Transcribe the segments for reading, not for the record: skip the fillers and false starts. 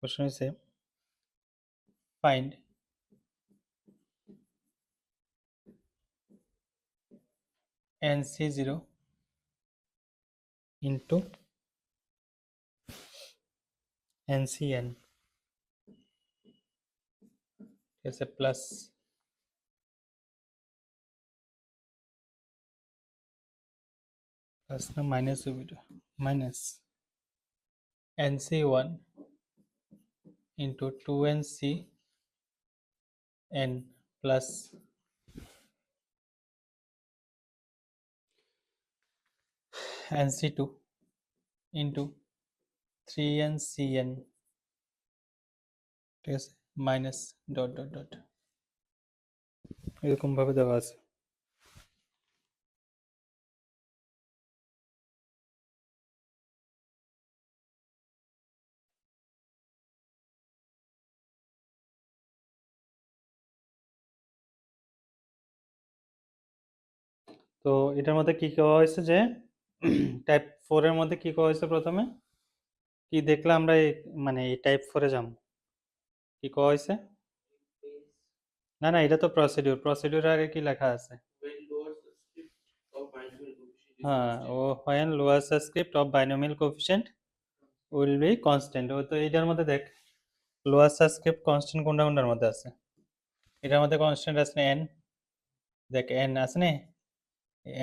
Question হচ্ছে find NC0 into NCN is a plus না minus minus NC1 into 2NCN plus NC2 into 3NCN ঠিক আছে minus dot dot dot এরকম ভাবে দেওয়া আছে। তো এটার মধ্যে কি করা হয়েছে যে টাইপ 4 এর মধ্যে কি করা হয়েছে প্রথমে কি দেখলে আমরা মানে এই টাইপ 4 এ যাব কি করা হয়েছে না এটা তো প্রসিডিউর আগে কি লেখা আছে হ্যাঁ ও when lower subscript of binomial coefficient will be constant ও তো এটার মধ্যে দেখ লোয়ার সাবস্ক্রিপ্ট কনস্ট্যান্ট কোনটার মধ্যে আছে এটার মধ্যে কনস্ট্যান্ট আছে n দেখ n আছে না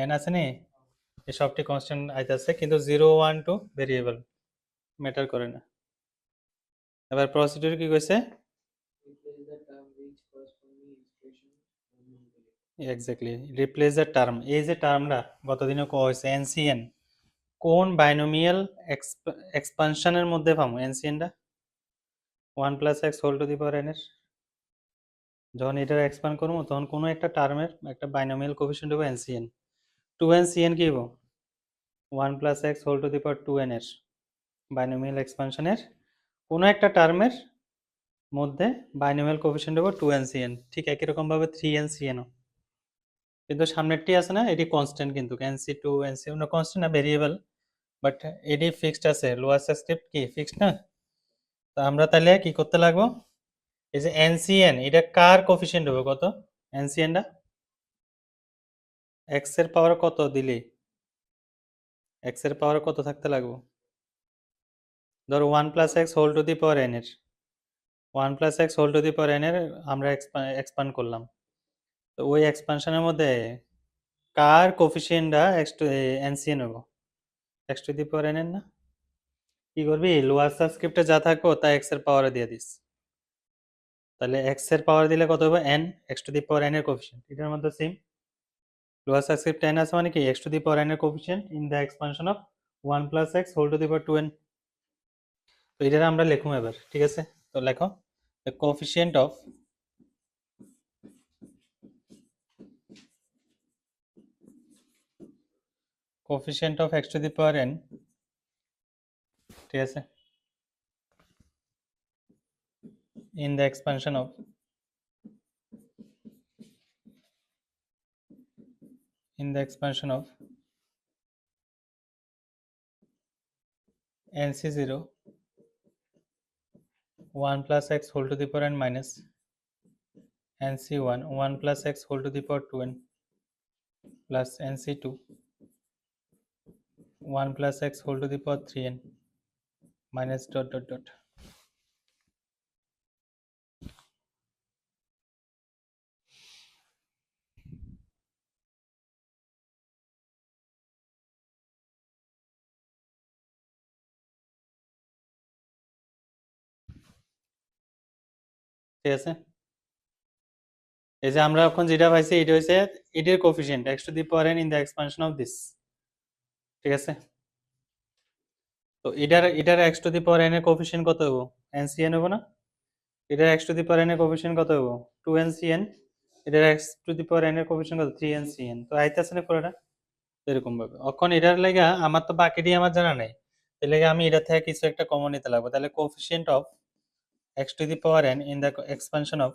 n আছে না এই সবটি কনস্ট্যান্ট আইতাছে কিন্তু 0 1 2 ভেরিয়েবল ম্যাটার করে না এবার প্রসিডিউর কি কইছে এক্স্যাক্টলি রিপ্লেস দ্য টার্ম এই যে টার্মটা গতদিনে কোয়া হয়েছে এনসিএন কোন বাইনোমিয়াল এক্সপানশনের মধ্যে পাবো এনসিএনটা 1 plus x whole to the power n এর যখন এটা এক্সপ্যান্ড করবো তখন কোনো একটা টার্মের একটা বাইনোমিয়াল কোএফিসিয়েন্ট হবে এনসিএন 2NCN কি হবো 1 plus x whole to the power 2n এর বাইনোমিয়াল এক্সপানশনের কোনো একটা টার্মের মধ্যে বাইনোমিয়াল কোএফিসিয়েন্ট হবে 2NCN ঠিক একই রকম ভাবে 3NCN ও কিন্তু সামনেরটি আছে না এটি কনস্ট্যান্ট কিন্তু NC2 NC1 কনস্ট্যান্ট না ভেরিয়েবল বাট এটি ফিক্সড আছে লোয়ার সাবস্ক্রিপ্ট কি ফিক্সড না তো আমরা তাহলে কি করতে লাগবো এই যে NCN এটা কার কোএফিসিয়েন্ট হবে কত NCNটা x এর পাওয়ার কত দিলে x এর পাওয়ার কত থাকতে লাগবে ধরো 1 plus x whole to the power n এর 1 plus x whole to the power n এর আমরা এক্সপ্যান্ড করলাম তো ওই এক্সপানশনের মধ্যে কার কোফিসিয়েন্টটা NCN হবে x to the power n এর না কি করবি লোয়ার সাবস্ক্রিপ্টে যা থাকবে তা x এর পাওয়ারে দিয়ে দিস তাহলে x এর পাওয়ার দিলে কত হবে n x to the power n এর কোফিসিয়েন্ট এটার মধ্যে সেম লোয়ার সাবস্ক্রিপ্ট n আছে মানে কি x to the power n এর coefficient in the expansion of 1 plus x whole to the power 2n তো এটা আমরা লিখুম এবার ঠিক আছে তো লেখো the coefficient of x to the power n ঠিক আছে in the expansion of NC0 1 plus x whole to the power n minus NC1 1 plus x whole to the power 2n plus NC2 1 plus x whole to the power 3n minus dot dot dot ঠিক আছে এই যে আমরা এখন যেটা পাইছি এটা হইছে এটার coefficient x to the power n in the expansion of this ঠিক আছে তো এটার x to the power n এর কোএফিসিয়েন্ট কত হবে NCN হবে না এটার x to the power n এর কোএফিসিয়েন্ট কত হবে 2NCN এটার x to the power n এর কোএফিসিয়েন্ট কত 3NCN তো আইতাছে না পুরোটা এরকম ভাবে এখন এটার লাগা আমার তো বাকিটি আমার জানা নাই এর লাগা আমি এটা থেকে কিছু একটা কমন নিতে লাগবে তাহলে coefficient of x to the power n in the expansion of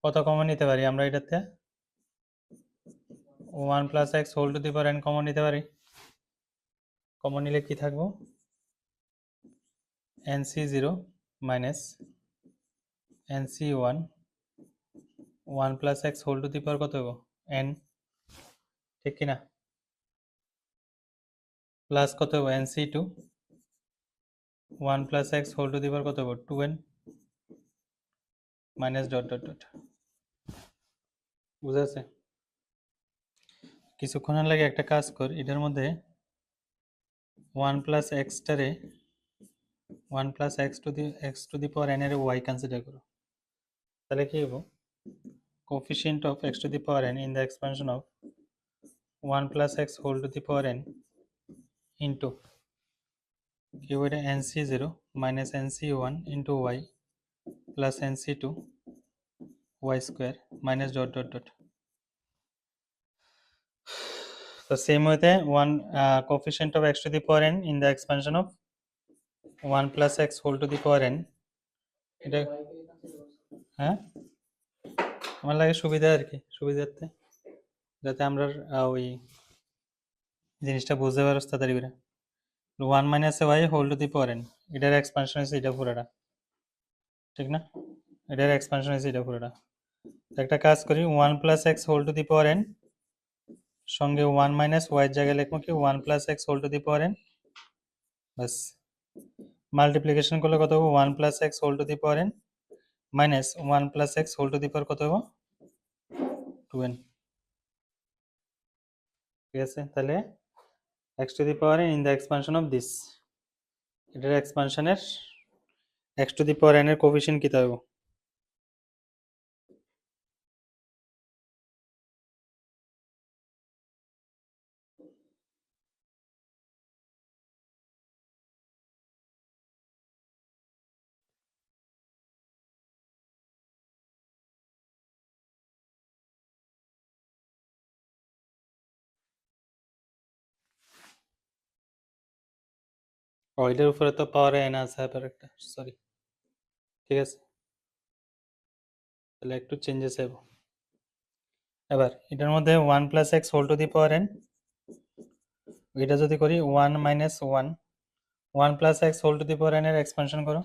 কত কমন নিতে পারি আমরা এটাতে 1 plus x whole to the power n common নিতে পারি, কমন নিলে কি থাকবো nc0 minus nc1 1 plus x whole to the power কত হবো n, ঠিক কিনা, প্লাস কত হবো nc2 1 plus x whole to the power কত হবো 2n minus dot dot dot. বুঝা আছে? কিছুক্ষণের লাগে একটা কাজ কর, এটার মধ্যে 1 প্লাস এক্সটারে 1 plus x to the power n এর y কনসিডার করো, তাহলে কি হবো coefficient of x to the power n in the expansion of 1 plus x whole to the power n into কি হবে nc0 minus nc1 into y plus nc2 y square minus dot dot dot. So same way one coefficient of x to the power n in the expansion of 1 plus x whole to the power n, এটা হ্যাঁ আমার লাগে সুবিধা আর কি, সুবিধার্থে যাতে আমরা ওই জিনিসটা বুঝতে পারো তাড়াতাড়ি করে। 1 minus y whole to the power n, এটার এক্সপানশন হচ্ছে এটা পুরোটা, ঠিক না, এটার এক্সপানশন হচ্ছে এটা পুরোটা। একটা কাজ করি 1 plus x whole to the power n সঙ্গে 1 মাইনাস ওয়াই জায়গায় লিখবো কি 1 plus x whole to the power n, বাস মাল্টিপ্লিকেশন করলে কত হবে 1 plus x whole to the power n minus 1 plus x whole to the power কত হবে 2n, ঠিক আছে। তাহলে x to the power n in the expansion of this, এটার এক্সপানশনের x to the power n এর কোএফিশিয়েন্ট কত হবে এটার উপরে তো পাওয়ার n আছে আবার একটা, সরি, ঠিক আছে, তাহলে একটু চেঞ্জেস হবে। এবার এটার মধ্যে 1 plus x whole to the power n, এটা যদি করি 1 minus 1 1 plus x whole to the power n এর এক্সপানশন করো,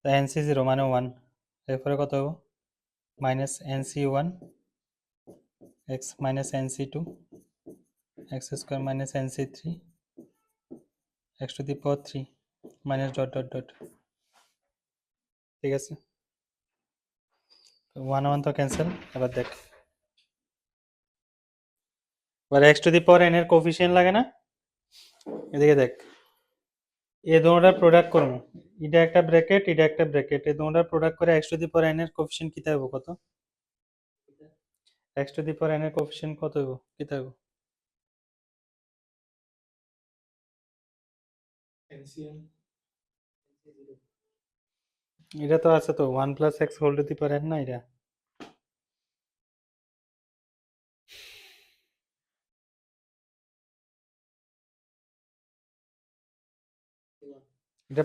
তা nc0 মানে 1, এরপরে কত হবে minus nc1 x minus nc2 x square minus nc3 x to the power 3 minus dot dot dot, ঠিক আছে। 1 1 তো ক্যান্সেল। এবার দেখ, এবার x to the power n এর কোএফিশিয়েন্ট লাগে না, এদিকে দেখ, এই দুটোটার প্রোডাক্ট করব, এটা একটা ব্র্যাকেট এটা একটা ব্র্যাকেট, এই দুটোটার প্রোডাক্ট করে x to the power n এর কোএফিশিয়েন্ট কত হবে কত, x to the power n এর কোএফিশিয়েন্ট কত হবে কত হবে এটা তো আছে তো 1 plus x whole to the power n না, এটা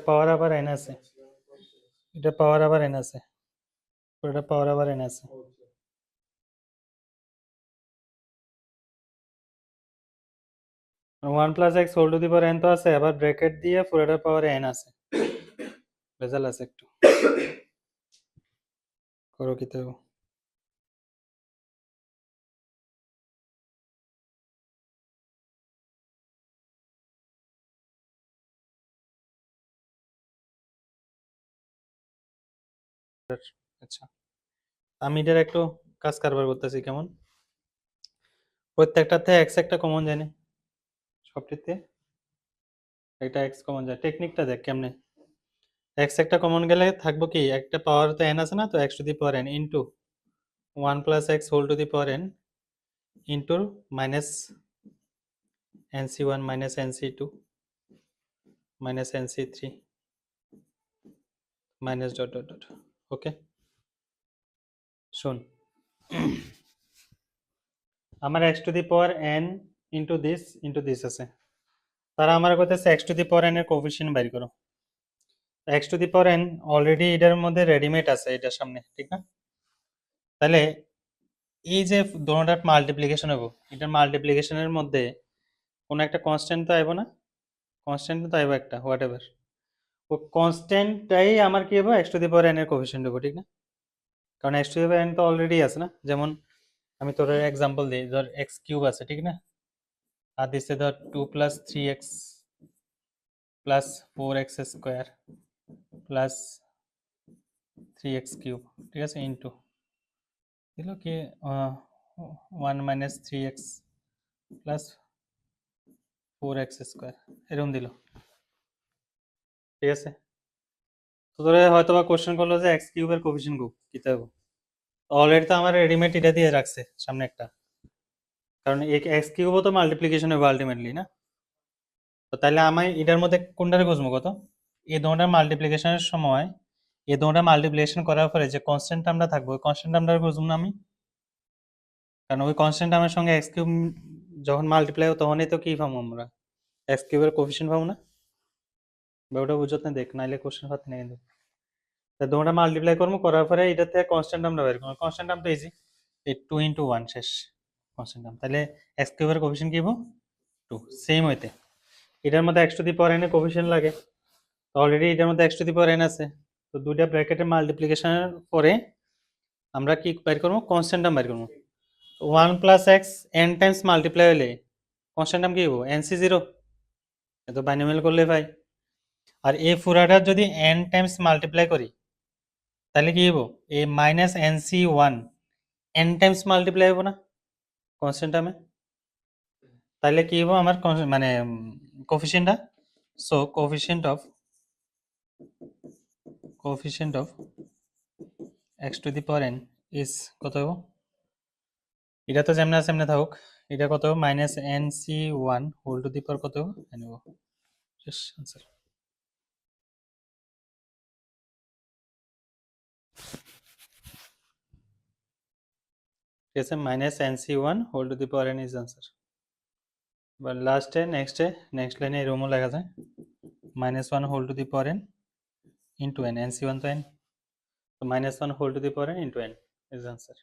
পাওয়ার আবার n আছে, এটা পাওয়ার আবার n আছে, পুরোটা পাওয়ার আবার n আছে, one plus x whole to the power n তো আছে, আবার ব্র্যাকেট দিয়ে পুরোটা পাওয়ার n আছে, ভেজাল আছে একটু, করো কি তো আচ্ছা। আমি এটার একটু কাজ কারবার করতেছি কেমন, প্রত্যেকটাতে এক্স একটা কমন জানি, সবটিতে একটা এক্স কমন যায়, টেকনিকটা দেখ কেমনে, এক্স একটা কমন গেলে থাকবো কি একটা পাওয়ার তো n আছে না, তো x to the power n into 1 plus x whole to the power n into minus nc1 minus nc2 minus nc3 minus dot dot dot, okay. শোন, আমার x to the power n into this আছে, তারা আমার কইতেছে x to the power n এর coefficient বাইর করো, x to the power n already এটার মধ্যে রেডিমেড আছে এটার সামনে, ঠিক না, তাহলে এই যে দোনোটার মাল্টিপ্লিকেশন হবো, এটার মাল্টিপ্লিকেশনের মধ্যে কোনো একটা কনস্ট্যান্ট তো আইব না, কনস্ট্যান্ট তো আইব একটা হোয়াট এভার, ও কনস্ট্যান্টটাই আমার কি হবো x to the power n এর কোফিশিয়েন্ট হবো, ঠিক না? কারণ x to the power N তো অলরেডি আছে না। যেমন আমি তোর এক্সাম্পল দিই, ধর এক্স কিউব আছে, ঠিক না? আর দিচ্ছে ধর 2 + 3x + 4x square plus 3x cube, ঠিক আছে, ইন্টু দিল কি 1 - 3x + 4x স্কোয়ার, এরকম দিল, ঠিক আছে? তো তোরা হয়তো বা কোশ্চেন করলো যে এক্স কিউবের কোফিশিয়েন্ট কি থাকবো, অলরেডি তো আমার রেডিমেড এটা দিয়ে রাখছে সামনে একটা, কারণ এক্স কিউবও তো মাল্টিপ্লিকেশন হবে আলটিমেটলি না। তো তাহলে আমি এটার মধ্যে কোনটারে খুঁজবো কত, এই দুটোটার মাল্টিপ্লিকেশনের সময় এই দুটোটা মাল্টিপ্লিকেশন করার পরে যে কনস্ট্যান্ট আমরা থাকবো ওই কনস্ট্যান্ট আমরা খুঁজবো না আমি, কারণ ওই কনস্ট্যান্ট আমার সঙ্গে এক্স কিউব যখন মাল্টিপ্লাই হবে তখনই তো কি পাবো আমরা, এক্স কিউবের কোফিশিয়েন্ট পাবো না। বা ওটা বুঝত না, দেখ নাইলে কোশ্চেন পাতি না কিন্তু। তা দুটোটা মাল্টিপ্লাই করবো, করার পরে এটা থেকে কনস্ট্যান্ট আমরা বের করবো, কনস্ট্যান্ট আমরা ইজি, এই 2 × 1 শেষ কনস্ট্যান্ট টার্ম, তাহলে এক্স কিউবের কোফিশিয়েন্ট কি হবো 2। সেম হইতে এটার মধ্যে x to the power n এর কোফিশিয়েন্ট লাগে, তো অলরেডি এটার মধ্যে x to the power N আছে, তো দুইটা ব্র্যাকেটের মাল্টিপ্লিকেশনের পরে আমরা কি বের করবো, কনস্ট্যান্ট টার্ম বের করবো। 1 + x n টাইমস মাল্টিপ্লাই হলে কনস্ট্যান্ট টার্ম কি হবো, nc0, এত বাইনোমিয়াল করলে ভাই। আর এই পুরাটা যদি n টাইমস মাল্টিপ্লাই করি তাহলে কি হবো, এ -nc1 n টাইমস মাল্টিপ্লাই হবো না কনস্ট্যান্ট টার্মে, তাহলে কি হবো আমার মানে কোফিশিয়েন্টটা, so coefficient of x to the power n is কত হবো, এটা তো যেমন আছে এমনি থাকুক, এটা কত হবে -nc1 whole to the power কত হবে n হবো, শেষ আনসার। ঠিক আছে, -nc1 whole to the power n is answer. এবার লাস্টে নেক্সট লাইনে এরকমও লেখা যায় -1 whole to the power n into n, nc1 তো n, তো -1 whole to the power n into n is answer.